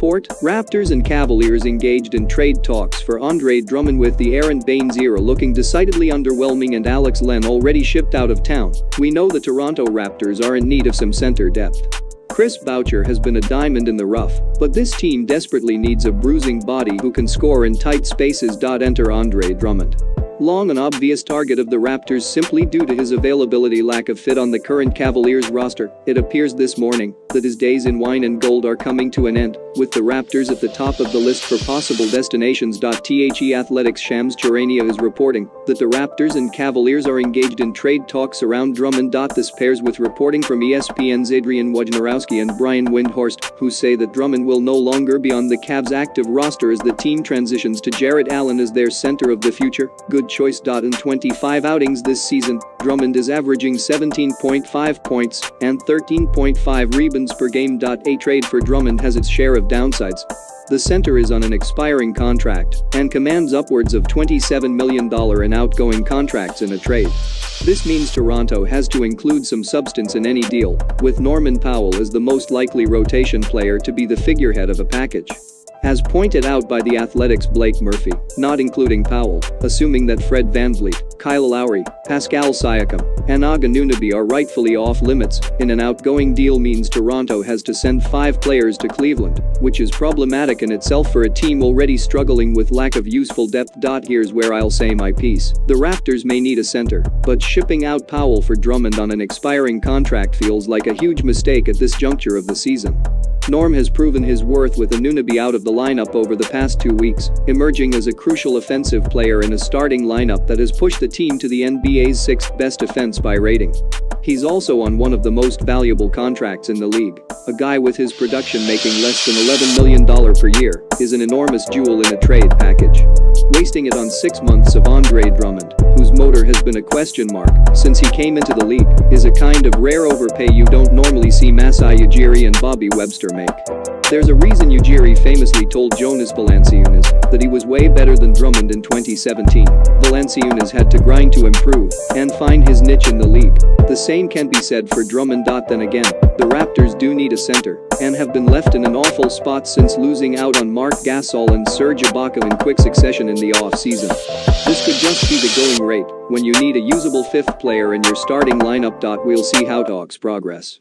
report, Raptors and Cavaliers engaged in trade talks for Andre Drummond, with the Aaron Baines era looking decidedly underwhelming and Alex Len already shipped out of town. We know the Toronto Raptors are in need of some center depth. Chris Boucher has been a diamond in the rough, but this team desperately needs a bruising body who can score in tight spaces. Enter Andre Drummond. Long an obvious target of the Raptors simply due to his availability lack of fit on the current Cavaliers roster, it appears this morning that his days in wine and gold are coming to an end, with the Raptors at the top of the list for possible destinations. The Athletics' Shams Charania is reporting that the Raptors and Cavaliers are engaged in trade talks around Drummond. This pairs with reporting from ESPN's Adrian Wojnarowski and Brian Windhorst, who say that Drummond will no longer be on the Cavs' active roster as the team transitions to Jarrett Allen as their center of the future. Good choice. In 25 outings this season, Drummond is averaging 17.5 points and 13.5 rebounds per game. A trade for Drummond has its share of downsides. The center is on an expiring contract and commands upwards of $27 million in outgoing contracts in a trade. This means Toronto has to include some substance in any deal, with Norman Powell as the most likely rotation player to be the figurehead of a package. As pointed out by The Athletic's Blake Murphy, not including Powell, assuming that Fred VanVleet, Kyle Lowry, Pascal Siakam, and Aga Anunoby are rightfully off limits in an outgoing deal means Toronto has to send 5 players to Cleveland, which is problematic in itself for a team already struggling with lack of useful depth. Here's where I'll say my piece. The Raptors may need a center, but shipping out Powell for Drummond on an expiring contract feels like a huge mistake at this juncture of the season. Norm has proven his worth with Anunoby out of the lineup over the past 2 weeks, emerging as a crucial offensive player in a starting lineup that has pushed the team to the NBA's 6th best offense by rating. He's also on one of the most valuable contracts in the league. A guy with his production making less than $11 million per year is an enormous jewel in a trade package. Wasting it on 6 months of Andre Drummond, whose motor has been a question mark since he came into the league, is a kind of rare overpay you don't normally see Masai Ujiri and Bobby Webster make. There's a reason Ujiri famously told Jonas Valanciunas that he was way better than Drummond in 2017. Valanciunas had to grind to improve and find his niche in the league. The same can be said for Drummond. Then again, the Raptors do need a center and have been left in an awful spot since losing out on Marc Gasol and Serge Ibaka in quick succession in the off-season. This could just be the going rate when you need a usable 5th player in your starting lineup. We'll see how talks progress.